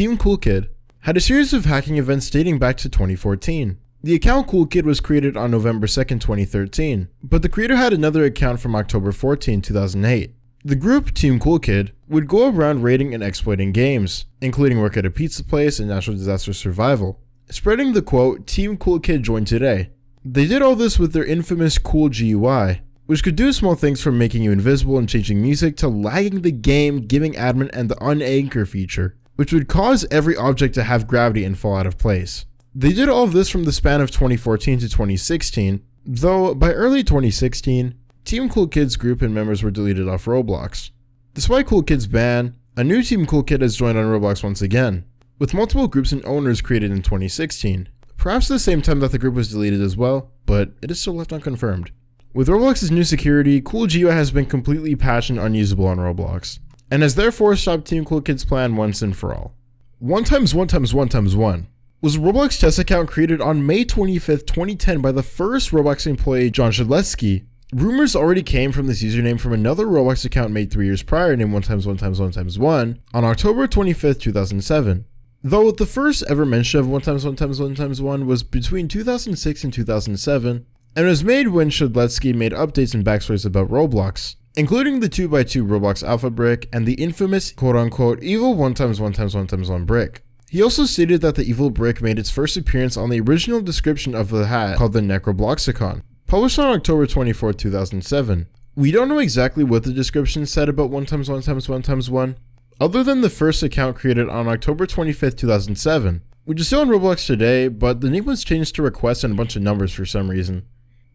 Team Cool Kid, had a series of hacking events dating back to 2014. The account Cool Kid was created on November 2nd, 2013, but the creator had another account from October 14, 2008. The group, Team Cool Kid, would go around raiding and exploiting games, including work at a pizza place and natural disaster survival, spreading the quote, "Team Cool Kid joined today." They did all this with their infamous Cool GUI, which could do small things from making you invisible and changing music to lagging the game, giving admin and the unanchor feature, which would cause every object to have gravity and fall out of place. They did all of this from the span of 2014 to 2016, though by early 2016, Team Cool Kid's group and members were deleted off Roblox. Despite Cool Kid's ban, a new Team Cool Kid has joined on Roblox once again, with multiple groups and owners created in 2016, perhaps the same time that the group was deleted as well, but it is still left unconfirmed. With Roblox's new security, Cool GUI has been completely patched and unusable on Roblox, and has therefore stopped Team Cool Kid's plan once and for all. 1x1x1x1 was a Roblox test account created on May 25th, 2010 by the first Roblox employee, John Doe. Rumors already came from this username from another Roblox account made 3 years prior named 1x1x1x1 on October 25th, 2007. Though the first ever mention of 1x1x1x1 was between 2006 and 2007, and was made when Shedletsky made updates and backstories about Roblox, including the 2x2 Roblox alpha brick and the infamous quote-unquote evil 1x1x1x1 brick. He also stated that the evil brick made its first appearance on the original description of the hat called the Necrobloxicon, published on October 24, 2007. We don't know exactly what the description said about 1x1x1x1, other than the first account created on October 25, 2007, which is still on Roblox today, but the name was changed to request and a bunch of numbers for some reason.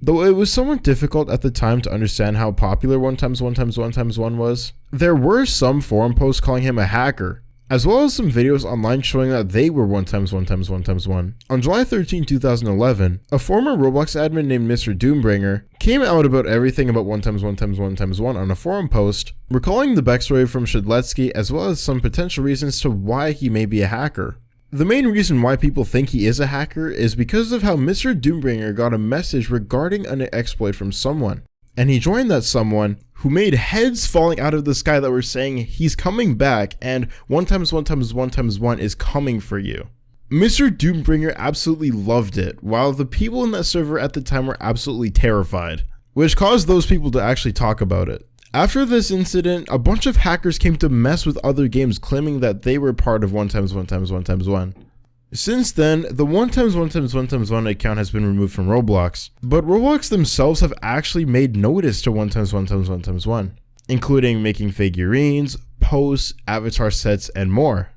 Though it was somewhat difficult at the time to understand how popular 1x1x1x1 was, there were some forum posts calling him a hacker, as well as some videos online showing that they were 1x1x1x1. On July 13, 2011, a former Roblox admin named Mr. Doombringer came out about everything about 1x1x1x1 on a forum post, recalling the backstory from Shedletsky as well as some potential reasons to why he may be a hacker. The main reason why people think he is a hacker is because of how Mr. Doombringer got a message regarding an exploit from someone, and he joined that someone who made heads falling out of the sky that were saying he's coming back and 1x1x1x1 is coming for you. Mr. Doombringer absolutely loved it, while the people in that server at the time were absolutely terrified, which caused those people to actually talk about it. After this incident, a bunch of hackers came to mess with other games claiming that they were part of 1x1x1x1. Since then, the 1x1x1x1 account has been removed from Roblox, but Roblox themselves have actually made notice to 1x1x1x1, including making figurines, posts, avatar sets, and more.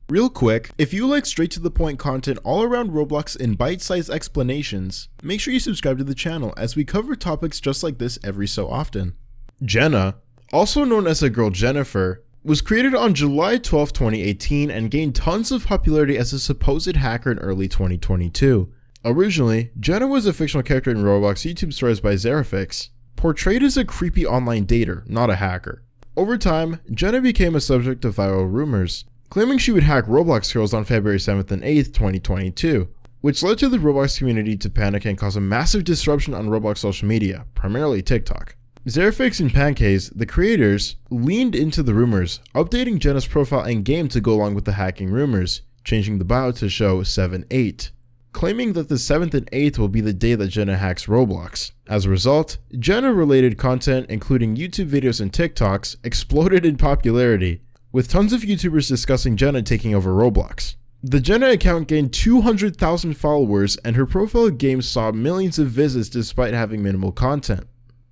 Real quick, if you like straight to the point content all around Roblox in bite-sized explanations, make sure you subscribe to the channel as we cover topics just like this every so often. Jenna, also known as the girl Jennifer, was created on July 12, 2018 and gained tons of popularity as a supposed hacker in early 2022. Originally, Jenna was a fictional character in Roblox YouTube stories by Zerafix, portrayed as a creepy online dater, not a hacker. Over time, Jenna became a subject of viral rumors, claiming she would hack Roblox girls on February 7th and 8th, 2022, which led to the Roblox community to panic and cause a massive disruption on Roblox social media, primarily TikTok. Zerafix and Pancakes, the creators, leaned into the rumors, updating Jenna's profile in game to go along with the hacking rumors, changing the bio to show 7-8, claiming that the 7th and 8th will be the day that Jenna hacks Roblox. As a result, Jenna-related content, including YouTube videos and TikToks, exploded in popularity, with tons of YouTubers discussing Jenna taking over Roblox. The Jenna account gained 200,000 followers, and her profile games saw millions of visits despite having minimal content.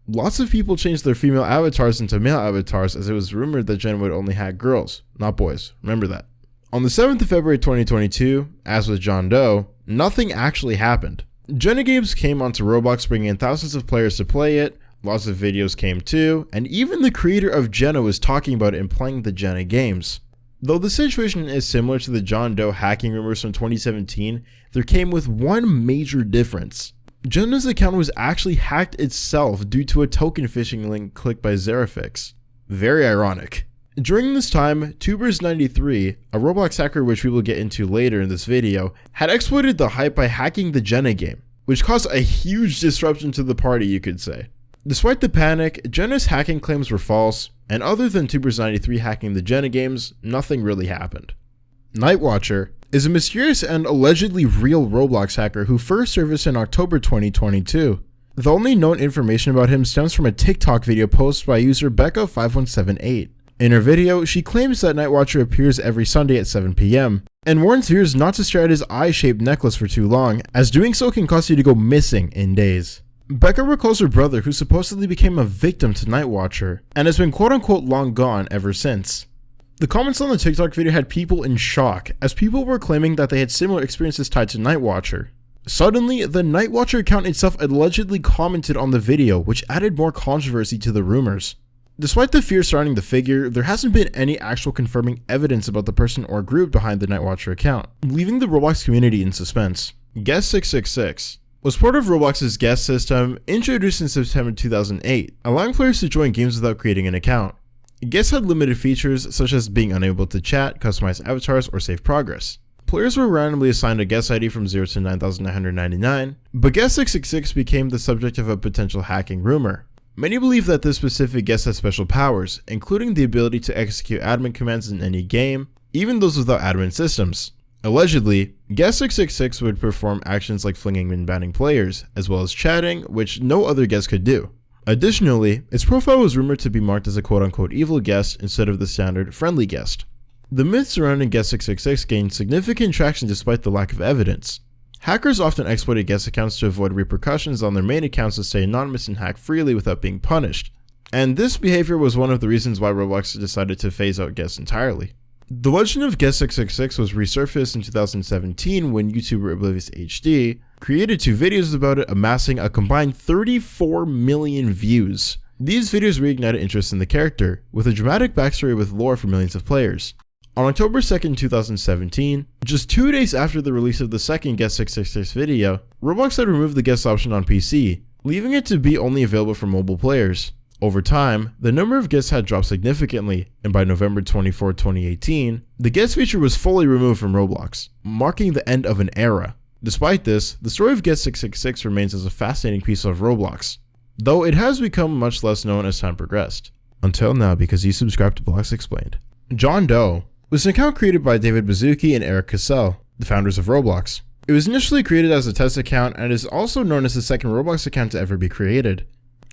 Lots of people changed their female avatars into male avatars as it was rumored that Jenna would only hack girls, not boys. Remember that. On the 7th of February 2022, as with John Doe, nothing actually happened. Jenna games came onto Roblox, bringing in thousands of players to play it, lots of videos came too, and even the creator of Jenna was talking about it and playing the Jenna games. Though the situation is similar to the John Doe hacking rumors from 2017, there came with one major difference. Jenna's account was actually hacked itself due to a token phishing link clicked by Zerafix. Very ironic. During this time, Tubers93, a Roblox hacker which we will get into later in this video, had exploited the hype by hacking the Jenna game, which caused a huge disruption to the party, you could say. Despite the panic, Jenna's hacking claims were false, and other than Tubers93 hacking the Jenna games, nothing really happened. NightWatcher is a mysterious and allegedly real Roblox hacker who first surfaced in October 2022. The only known information about him stems from a TikTok video posted by user Becca5178. In her video, she claims that NightWatcher appears every Sunday at 7 p.m. and warns viewers not to stare at his eye-shaped necklace for too long, as doing so can cause you to go missing in days. Becca recalls her brother, who supposedly became a victim to NightWatcher and has been quote-unquote long gone ever since. The comments on the TikTok video had people in shock, as people were claiming that they had similar experiences tied to NightWatcher. Suddenly, the NightWatcher account itself allegedly commented on the video, which added more controversy to the rumors. Despite the fear surrounding the figure, there hasn't been any actual confirming evidence about the person or group behind the NightWatcher account, leaving the Roblox community in suspense. Guest666 was part of Roblox's guest system introduced in September 2008, allowing players to join games without creating an account. Guests had limited features such as being unable to chat, customize avatars, or save progress. Players were randomly assigned a guest ID from 0 to 9,999, but Guest666 became the subject of a potential hacking rumor. Many believe that this specific guest has special powers, including the ability to execute admin commands in any game, even those without admin systems. Allegedly, Guest666 would perform actions like flinging and banning players, as well as chatting, which no other guest could do. Additionally, its profile was rumored to be marked as a quote-unquote evil guest instead of the standard friendly guest. The myth surrounding Guest666 gained significant traction despite the lack of evidence. Hackers often exploited guest accounts to avoid repercussions on their main accounts to stay anonymous and hack freely without being punished. And this behavior was one of the reasons why Roblox decided to phase out guests entirely. The legend of Guest666 was resurfaced in 2017 when YouTuber Oblivious HD created 2 videos about it, amassing a combined 34 million views. These videos reignited interest in the character, with a dramatic backstory with lore for millions of players. On October 2nd, 2017, just 2 days after the release of the second Guest666 video, Roblox had removed the guest option on PC, leaving it to be only available for mobile players. Over time, the number of guests had dropped significantly, and by November 24, 2018, the guest feature was fully removed from Roblox, marking the end of an era. Despite this, the story of Guest666 remains as a fascinating piece of Roblox, though it has become much less known as time progressed. Until now, because you subscribed to Blox Explained. John Doe was an account created by David Baszucki and Eric Cassell, the founders of Roblox. It was initially created as a test account and is also known as the second Roblox account to ever be created.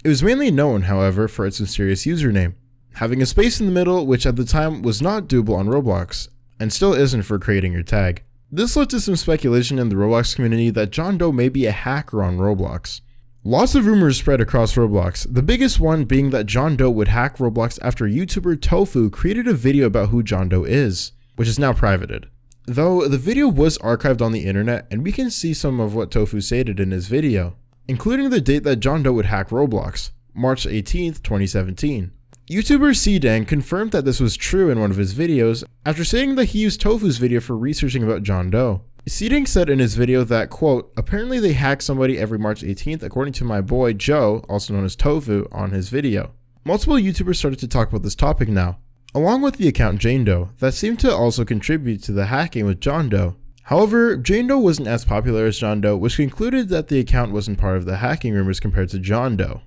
It was mainly known, however, for its mysterious username, having a space in the middle which at the time was not doable on Roblox, and still isn't for creating your tag. This led to some speculation in the Roblox community that John Doe may be a hacker on Roblox. Lots of rumors spread across Roblox, the biggest one being that John Doe would hack Roblox after YouTuber Tofu created a video about who John Doe is, which is now privated. Though the video was archived on the internet and we can see some of what Tofu stated in his video, including the date that John Doe would hack Roblox, March 18th, 2017. YouTuber CDang confirmed that this was true in one of his videos after saying that he used Tofu's video for researching about John Doe. CDang said in his video that, quote, apparently they hack somebody every March 18th according to my boy Joe, also known as Tofu, on his video. Multiple YouTubers started to talk about this topic now, along with the account Jane Doe, that seemed to also contribute to the hacking with John Doe. However, Jane Doe wasn't as popular as John Doe, which concluded that the account wasn't part of the hacking rumors compared to John Doe.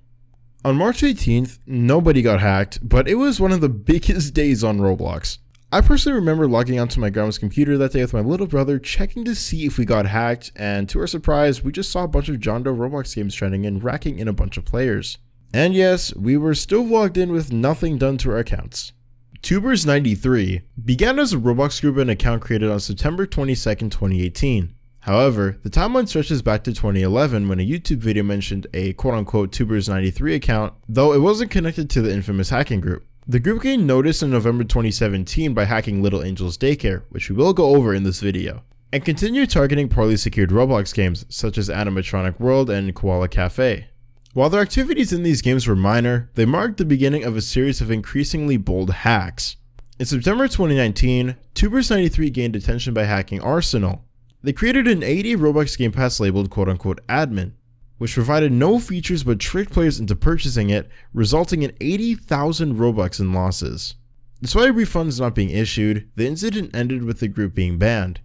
On March 18th, nobody got hacked, but it was one of the biggest days on Roblox. I personally remember logging onto my grandma's computer that day with my little brother, checking to see if we got hacked, and to our surprise, we just saw a bunch of John Doe Roblox games trending and racking in a bunch of players. And yes, we were still logged in with nothing done to our accounts. Tubers93 began as a Roblox group and account created on September 22nd, 2018. However, the timeline stretches back to 2011 when a YouTube video mentioned a quote-unquote Tubers93 account, though it wasn't connected to the infamous hacking group. The group gained notice in November 2017 by hacking Little Angel's Daycare, which we will go over in this video, and continued targeting poorly secured Roblox games such as Animatronic World and Koala Cafe. While their activities in these games were minor, they marked the beginning of a series of increasingly bold hacks. In September 2019, Tubers93 gained attention by hacking Arsenal. They created an 80 Roblox Game Pass labeled quote-unquote admin, which provided no features but tricked players into purchasing it, resulting in 80,000 Robux in losses. Despite refunds not being issued, the incident ended with the group being banned.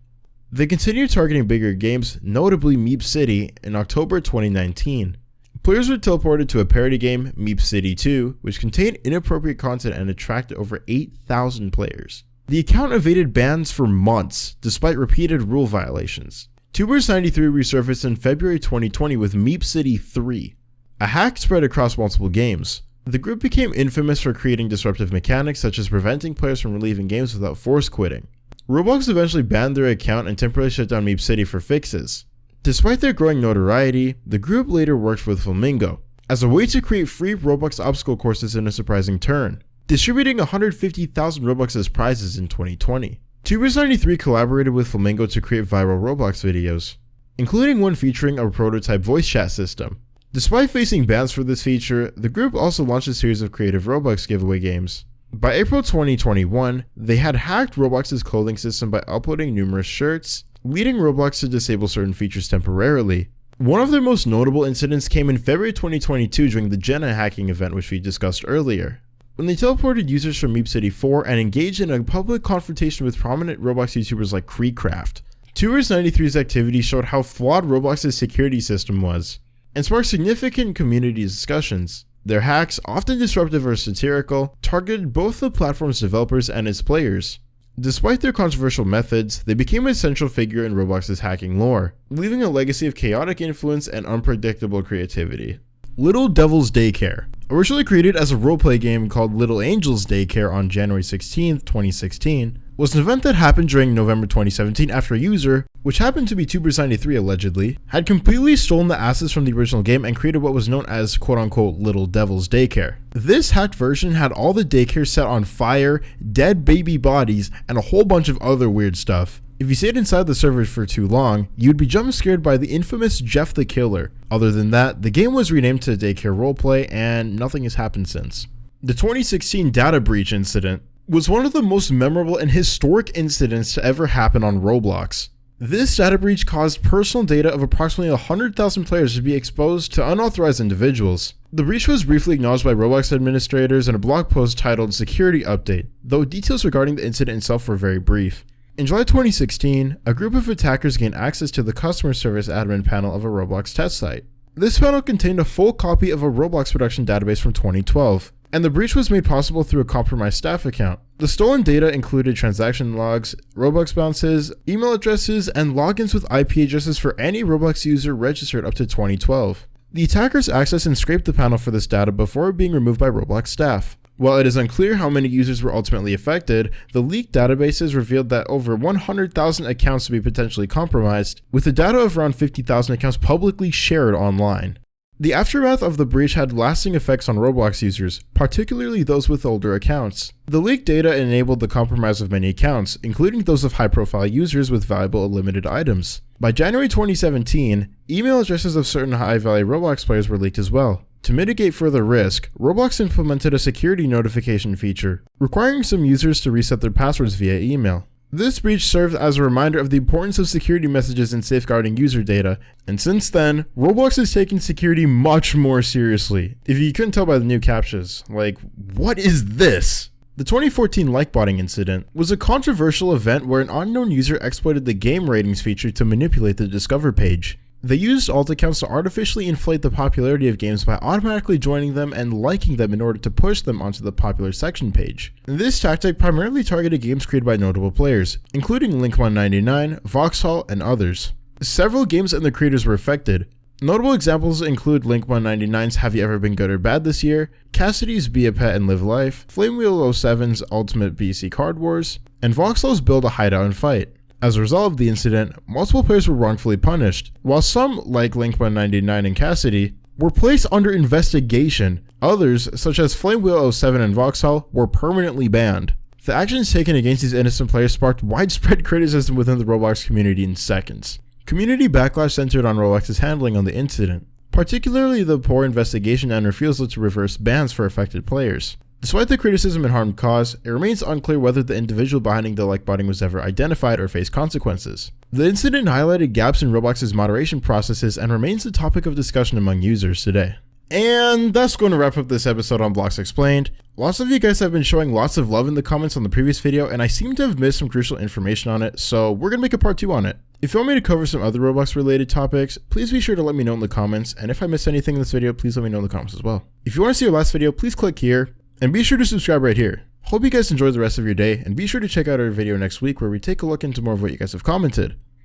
They continued targeting bigger games, notably Meep City, in October 2019. Players were teleported to a parody game, Meep City 2, which contained inappropriate content and attracted over 8,000 players. The account evaded bans for months, despite repeated rule violations. Tubers93 resurfaced in February 2020 with Meep City 3. A hack spread across multiple games. The group became infamous for creating disruptive mechanics such as preventing players from leaving games without force quitting. Roblox eventually banned their account and temporarily shut down Meep City for fixes. Despite their growing notoriety, the group later worked with Flamingo as a way to create free Roblox obstacle courses in a surprising turn, distributing 150,000 Robux as prizes in 2020. Tubers93 collaborated with Flamingo to create viral Roblox videos, including one featuring a prototype voice chat system. Despite facing bans for this feature, the group also launched a series of creative Roblox giveaway games. By April 2021, they had hacked Roblox's clothing system by uploading numerous shirts, leading Roblox to disable certain features temporarily. One of their most notable incidents came in February 2022 during the Jenna hacking event, which we discussed earlier, when they teleported users from Meep City 4 and engaged in a public confrontation with prominent Roblox YouTubers like Creecraft. Tubers93's activity showed how flawed Roblox's security system was, and sparked significant community discussions. Their hacks, often disruptive or satirical, targeted both the platform's developers and its players. Despite their controversial methods, they became a central figure in Roblox's hacking lore, leaving a legacy of chaotic influence and unpredictable creativity. Little Devil's Daycare. Originally created as a roleplay game called Little Angel's Daycare on January 16, 2016, was an event that happened during November 2017 after a user, which happened to be Tubers93 allegedly, had completely stolen the assets from the original game and created what was known as quote-unquote Little Devil's Daycare. This hacked version had all the daycares set on fire, dead baby bodies, and a whole bunch of other weird stuff. If you stayed inside the server for too long, you'd be jump scared by the infamous Jeff the Killer. Other than that, the game was renamed to Daycare Roleplay and nothing has happened since. The 2016 data breach incident was one of the most memorable and historic incidents to ever happen on Roblox. This data breach caused personal data of approximately 100,000 players to be exposed to unauthorized individuals. The breach was briefly acknowledged by Roblox administrators in a blog post titled Security Update, though details regarding the incident itself were very brief. In July 2016, a group of attackers gained access to the customer service admin panel of a Roblox test site. This panel contained a full copy of a Roblox production database from 2012, and the breach was made possible through a compromised staff account. The stolen data included transaction logs, Robux bounces, email addresses, and logins with IP addresses for any Roblox user registered up to 2012. The attackers accessed and scraped the panel for this data before being removed by Roblox staff. While it is unclear how many users were ultimately affected, the leaked databases revealed that over 100,000 accounts to be potentially compromised, with the data of around 50,000 accounts publicly shared online. The aftermath of the breach had lasting effects on Roblox users, particularly those with older accounts. The leaked data enabled the compromise of many accounts, including those of high-profile users with valuable unlimited items. By January 2017, email addresses of certain high-value Roblox players were leaked as well. To mitigate further risk, Roblox implemented a security notification feature, requiring some users to reset their passwords via email. This breach served as a reminder of the importance of security messages in safeguarding user data, and since then, Roblox has taken security much more seriously. If you couldn't tell by the new captchas, like, what is this? The 2014 like-botting incident was a controversial event where an unknown user exploited the game ratings feature to manipulate the Discover page. They used alt accounts to artificially inflate the popularity of games by automatically joining them and liking them in order to push them onto the popular section page. This tactic primarily targeted games created by notable players, including Link199, Vauxhall, and others. Several games and their creators were affected. Notable examples include Link199's Have You Ever Been Good or Bad This Year, Cassidy's Be a Pet and Live Life, Flamewheel07's Ultimate BC Card Wars, and Vauxhall's Build a Hideout and Fight. As a result of the incident, multiple players were wrongfully punished, while some, like Link199 and Cassidy, were placed under investigation. Others, such as Flamewheel07 and Vauxhall, were permanently banned. The actions taken against these innocent players sparked widespread criticism within the Roblox community in seconds. Community backlash centered on Roblox's handling on the incident, particularly the poor investigation and refusal to reverse bans for affected players. Despite the criticism and harm caused, it remains unclear whether the individual behind the like-botting was ever identified or faced consequences. The incident highlighted gaps in Roblox's moderation processes and remains a topic of discussion among users today. And that's going to wrap up this episode on Blocks Explained. Lots of you guys have been showing lots of love in the comments on the previous video, and I seem to have missed some crucial information on it, so we're going to make a part 2 on it. If you want me to cover some other Roblox related topics, please be sure to let me know in the comments, and if I missed anything in this video, please let me know in the comments as well. If you want to see our last video, please click here, and be sure to subscribe right here. Hope you guys enjoy the rest of your day, and be sure to check out our video next week where we take a look into more of what you guys have commented.